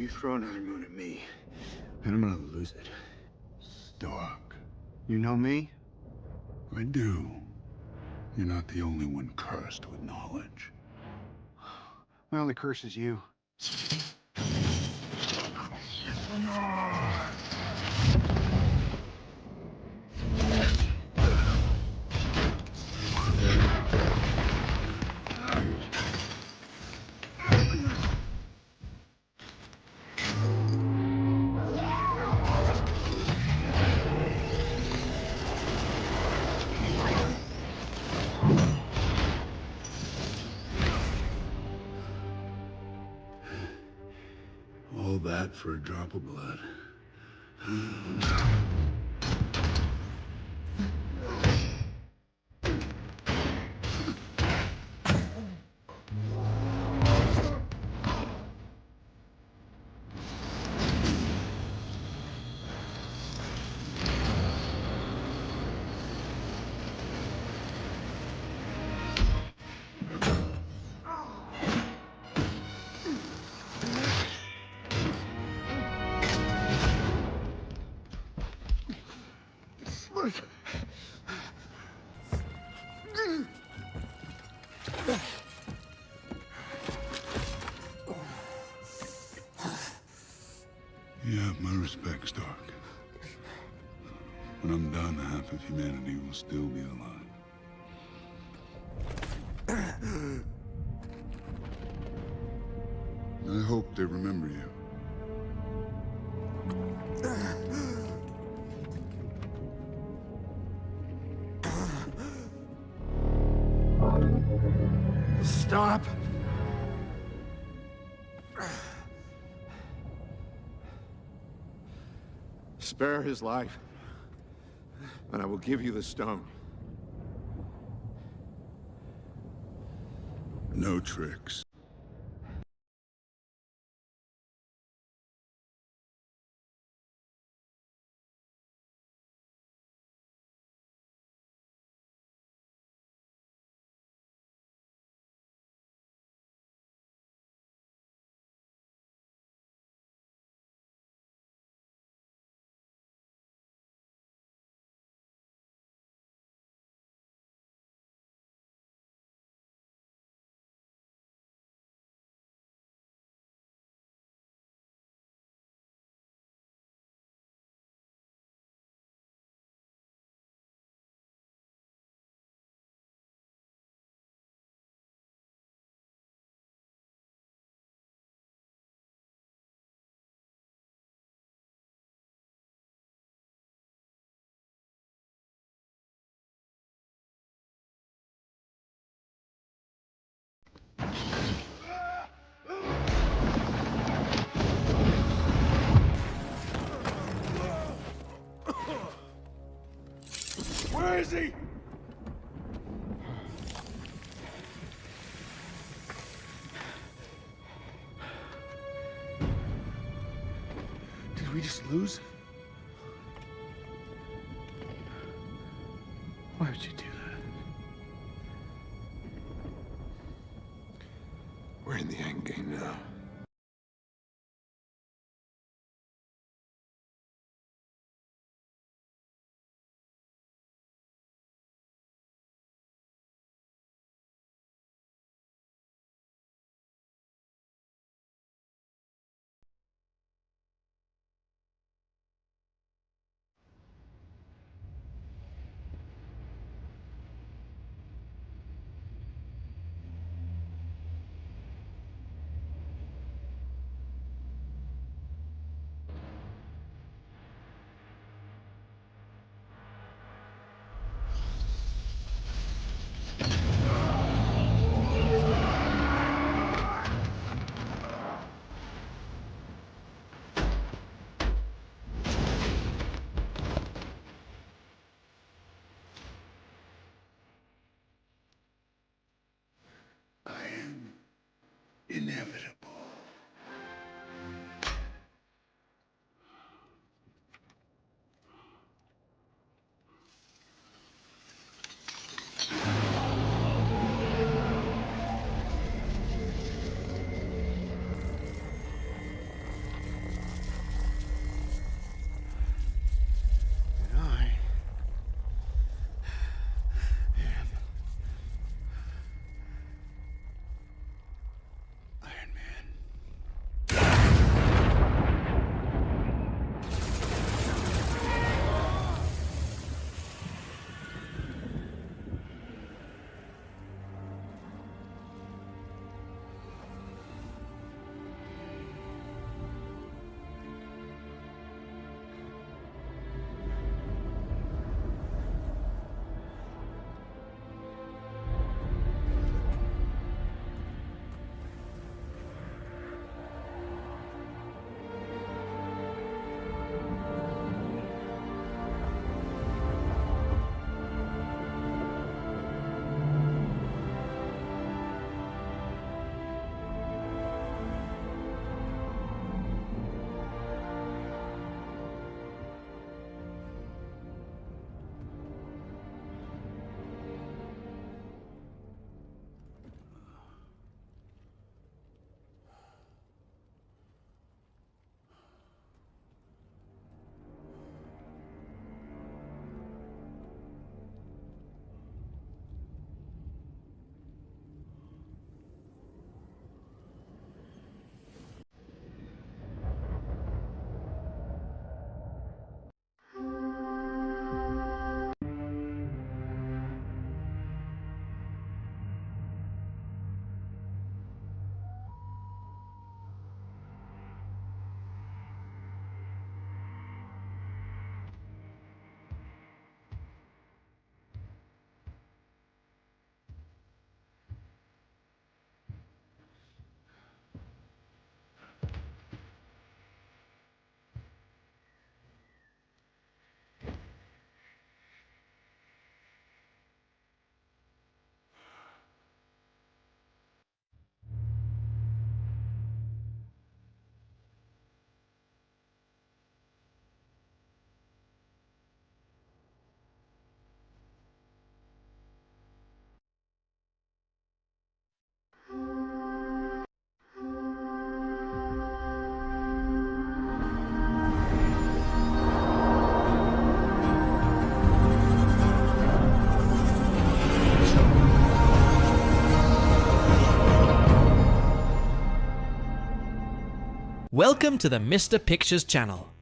You throw another moon at me, and I'm gonna lose it. Stark. You know me? I do. You're not the only one cursed with knowledge. My only curse is you. All that for a drop of blood. You have my respect, Stark. When I'm done, half of humanity will still be alive. I hope they remember you. Stop! Spare his life, and I will give you the stone. No tricks. Where is he? Did we just lose? Why would you do that? We're in the end game now. I am inevitable. Welcome to the Mr. Pictures channel.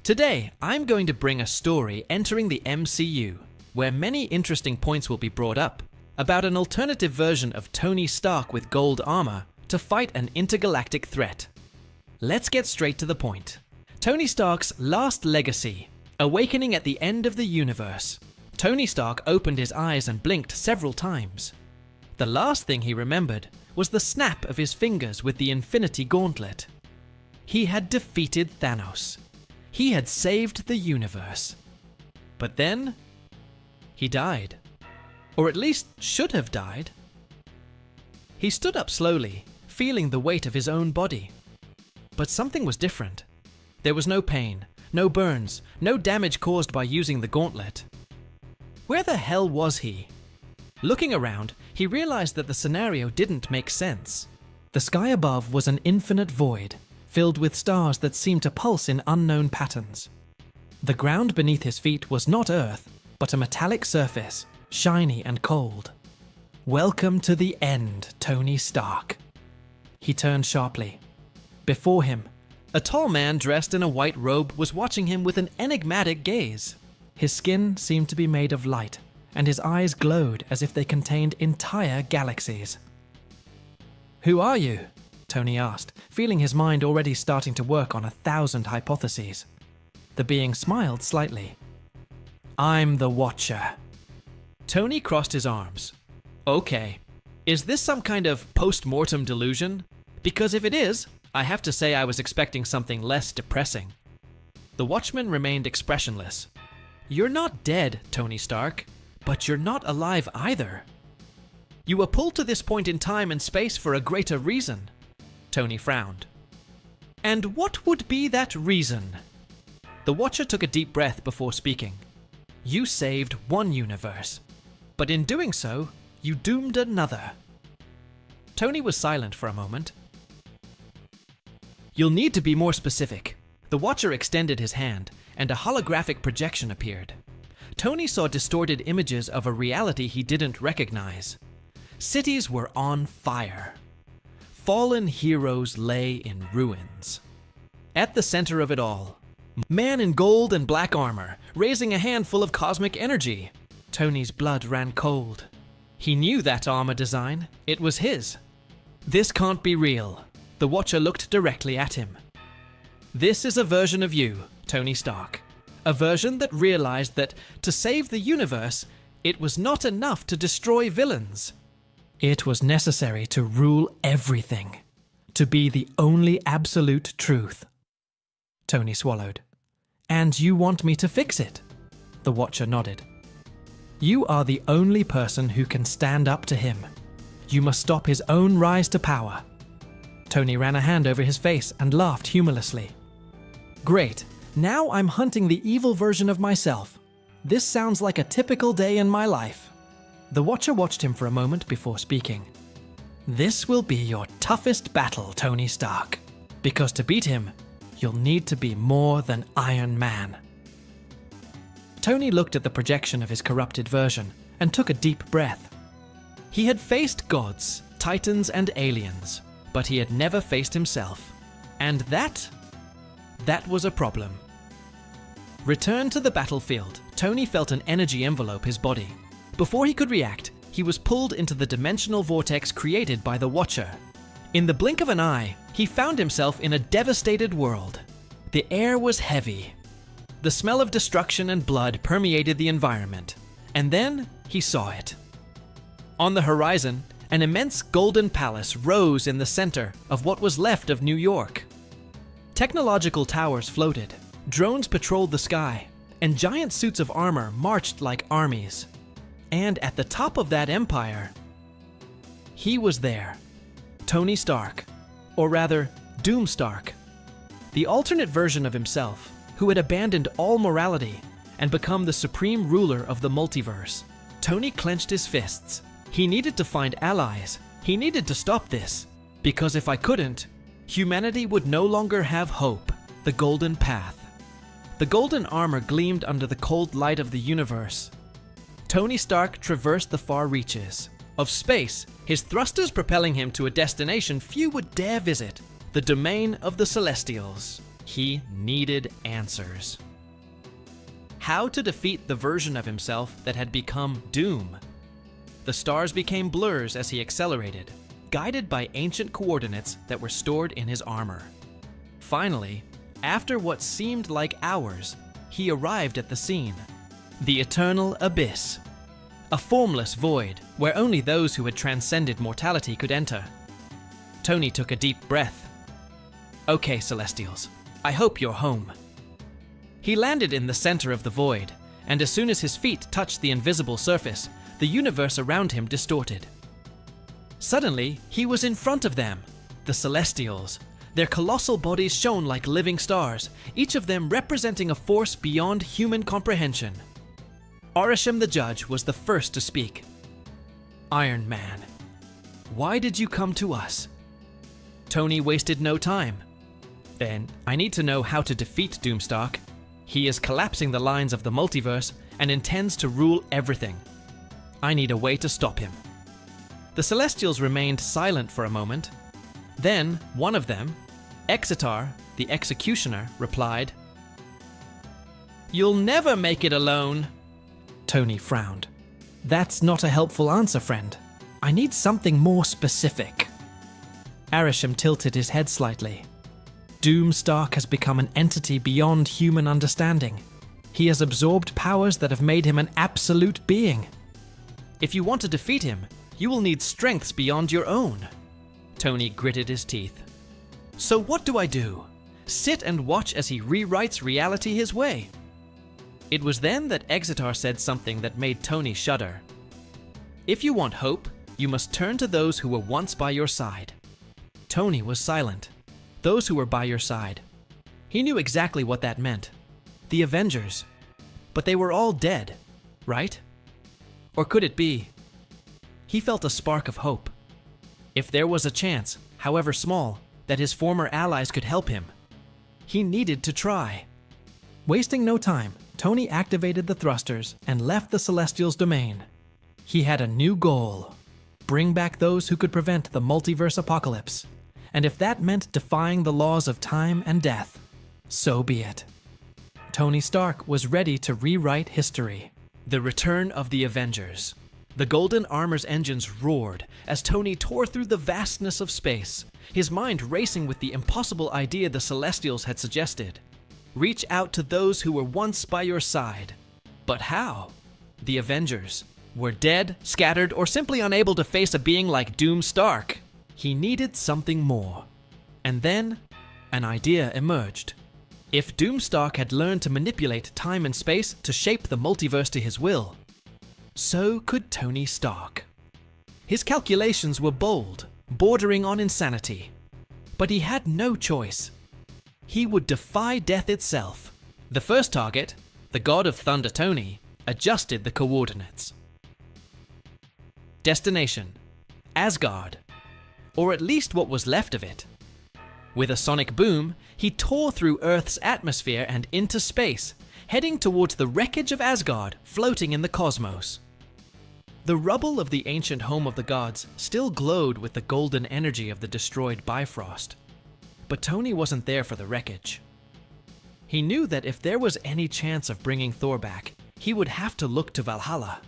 Today, I'm going to bring a story entering the MCU, where many interesting points will be brought up, about an alternative version of Tony Stark with gold armor to fight an intergalactic threat. Let's get straight to the point. Tony Stark's last legacy, awakening at the end of the universe. Tony Stark opened his eyes and blinked several times. The last thing he remembered was the snap of his fingers with the Infinity Gauntlet. He had defeated Thanos. He had saved the universe. But then, he died. Or at least should have died. He stood up slowly, feeling the weight of his own body. But something was different. There was no pain, no burns, no damage caused by using the gauntlet. Where the hell was he? Looking around, he realized that the scenario didn't make sense. The sky above was an infinite void, filled with stars that seemed to pulse in unknown patterns. The ground beneath his feet was not Earth, but a metallic surface, shiny and cold. Welcome to the end, Tony Stark. He turned sharply. Before him, a tall man dressed in a white robe was watching him with an enigmatic gaze. His skin seemed to be made of light, and his eyes glowed as if they contained entire galaxies. "Who are you?" Tony asked, feeling his mind already starting to work on 1,000 hypotheses. The being smiled slightly. "I'm the Watcher." Tony crossed his arms. "Okay, is this some kind of post-mortem delusion? Because if it is, I have to say I was expecting something less depressing." The Watchman remained expressionless. "You're not dead, Tony Stark, but you're not alive either. You were pulled to this point in time and space for a greater reason." Tony frowned. "And what would be that reason?" The Watcher took a deep breath before speaking. "You saved one universe, but in doing so, you doomed another." Tony was silent for a moment. "You'll need to be more specific." The Watcher extended his hand, and a holographic projection appeared. Tony saw distorted images of a reality he didn't recognize. Cities were on fire. Fallen heroes lay in ruins. At the center of it all, man in gold and black armor, raising a handful of cosmic energy. Tony's blood ran cold. He knew that armor design. It was his. "This can't be real." The Watcher looked directly at him. "This is a version of you, Tony Stark. A version that realized that to save the universe, it was not enough to destroy villains. It was necessary to rule everything, to be the only absolute truth." Tony swallowed. "And you want me to fix it?" The Watcher nodded. "You are the only person who can stand up to him. You must stop his own rise to power." Tony ran a hand over his face and laughed humorlessly. "Great. Now I'm hunting the evil version of myself. This sounds like a typical day in my life." The Watcher watched him for a moment before speaking. "This will be your toughest battle, Tony Stark. Because to beat him, you'll need to be more than Iron Man." Tony looked at the projection of his corrupted version and took a deep breath. He had faced gods, titans, and aliens, but he had never faced himself. And that was a problem. Returned to the battlefield, Tony felt an energy envelope his body. Before he could react, he was pulled into the dimensional vortex created by the Watcher. In the blink of an eye, he found himself in a devastated world. The air was heavy. The smell of destruction and blood permeated the environment. And then he saw it. On the horizon, an immense golden palace rose in the center of what was left of New York. Technological towers floated, drones patrolled the sky, and giant suits of armor marched like armies. And at the top of that empire, he was there. Tony Stark, or rather, Doom Stark. The alternate version of himself, who had abandoned all morality and become the supreme ruler of the multiverse. Tony clenched his fists. He needed to find allies. He needed to stop this. Because if I couldn't, humanity would no longer have hope. The golden path. The golden armor gleamed under the cold light of the universe. Tony Stark traversed the far reaches of space, his thrusters propelling him to a destination few would dare visit. the domain of the Celestials. He needed answers. How to defeat the version of himself that had become Doom? The stars became blurs as he accelerated, guided by ancient coordinates that were stored in his armor. Finally, after what seemed like hours, he arrived at the scene. The Eternal Abyss. A formless void where only those who had transcended mortality could enter. Tony took a deep breath. Okay, Celestials, I hope you're home. He landed in the center of the void, and as soon as his feet touched the invisible surface, the universe around him distorted. Suddenly, he was in front of them, the Celestials. Their colossal bodies shone like living stars, each of them representing a force beyond human comprehension. Arishem the Judge was the first to speak. Iron Man, why did you come to us? Tony wasted no time. Then, I need to know how to defeat Doomstalk. He is collapsing the lines of the multiverse and intends to rule everything. I need a way to stop him. The Celestials remained silent for a moment. Then, one of them, Exitar, the Executioner, replied, "You'll never make it alone." Tony frowned. That's not a helpful answer, friend. I need something more specific. Arishem tilted his head slightly. Doomstalk has become an entity beyond human understanding. He has absorbed powers that have made him an absolute being. If you want to defeat him, you will need strengths beyond your own. Tony gritted his teeth. So what do I do? Sit and watch as he rewrites reality his way? It was then that Exitar said something that made Tony shudder. If you want hope, you must turn to those who were once by your side. Tony was silent. Those who were by your side. He knew exactly what that meant. The Avengers. But they were all dead, right? Or could it be? He felt a spark of hope. If there was a chance, however small, that his former allies could help him, he needed to try. Wasting no time, Tony activated the thrusters and left the Celestials' domain. He had a new goal. Bring back those who could prevent the multiverse apocalypse. And if that meant defying the laws of time and death, so be it. Tony Stark was ready to rewrite history. The return of the Avengers. The Golden Armor's engines roared as Tony tore through the vastness of space, his mind racing with the impossible idea the Celestials had suggested. Reach out to those who were once by your side. But how? The Avengers were dead, scattered, or simply unable to face a being like Doomstark. He needed something more. And then, an idea emerged. If Doomstark had learned to manipulate time and space to shape the multiverse to his will, so could Tony Stark. His calculations were bold, bordering on insanity. But he had no choice. He would defy death itself. The first target, the god of thunder Tony, adjusted the coordinates. Destination: Asgard. Or at least what was left of it. With a sonic boom, he tore through Earth's atmosphere and into space, heading towards the wreckage of Asgard floating in the cosmos. The rubble of the ancient home of the gods still glowed with the golden energy of the destroyed Bifrost. But Tony wasn't there for the wreckage. He knew that if there was any chance of bringing Thor back, he would have to look to Valhalla.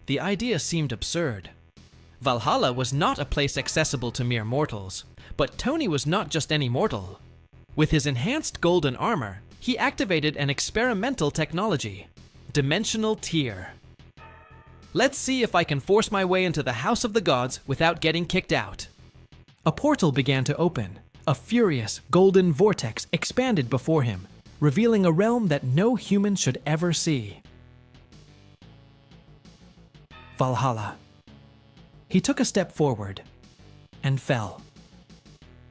The idea seemed absurd. Valhalla was not a place accessible to mere mortals, but Tony was not just any mortal. With his enhanced golden armor, he activated an experimental technology, Dimensional Tier. Let's see if I can force my way into the House of the Gods without getting kicked out. A portal began to open. A furious, golden vortex expanded before him, revealing a realm that no human should ever see. Valhalla. He took a step forward and fell.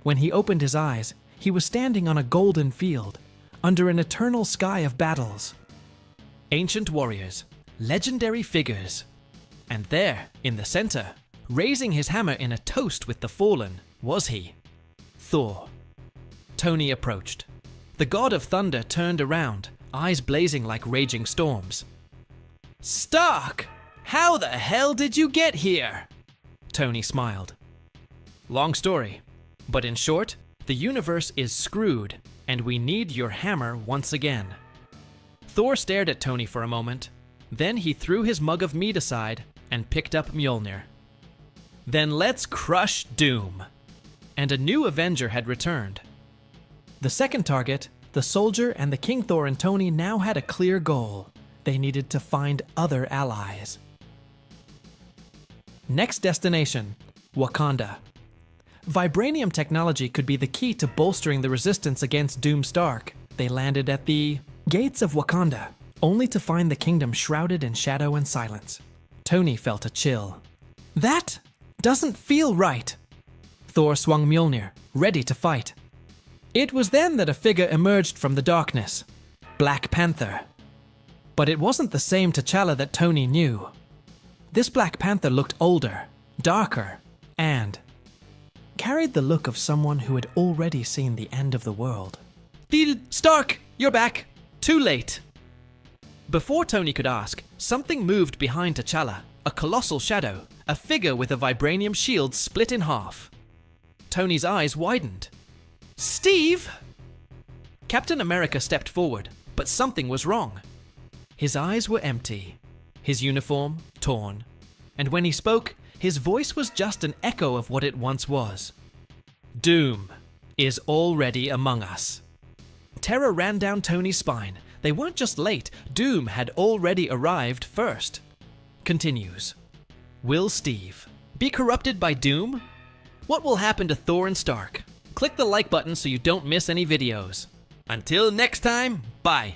When he opened his eyes, he was standing on a golden field, under an eternal sky of battles. Ancient warriors, legendary figures. And there, in the center, raising his hammer in a toast with the fallen, was he, Thor. Tony approached. The god of thunder turned around, eyes blazing like raging storms. "Stark! How the hell did you get here?" Tony smiled. Long story, but in short, The universe is screwed, and we need your hammer once again. Thor stared at Tony for a moment. Then he threw his mug of mead aside and picked up Mjolnir. Then let's crush Doom. And a new Avenger had returned. The second target, the soldier and the King Thor and Tony now had a clear goal. They needed to find other allies. Next destination, Wakanda. Vibranium technology could be the key to bolstering the resistance against Doom Stark. They landed at the gates of Wakanda, only to find the kingdom shrouded in shadow and silence. Tony felt a chill. That doesn't feel right. Thor swung Mjolnir, ready to fight. It was then that a figure emerged from the darkness. Black Panther. But it wasn't the same T'Challa that Tony knew. This Black Panther looked older, darker, and carried the look of someone who had already seen the end of the world. Stark, you're back. Too late. Before Tony could ask, something moved behind T'Challa, a colossal shadow, a figure with a vibranium shield split in half. Tony's eyes widened. Steve! Captain America stepped forward, but something was wrong. His eyes were empty, his uniform torn, and when he spoke, his voice was just an echo of what it once was. Doom is already among us. Terror ran down Tony's spine. They weren't just late, Doom had already arrived first. Continues. Will Steve be corrupted by Doom? What will happen to Thor and Stark? Click the like button so you don't miss any videos. Until next time, bye.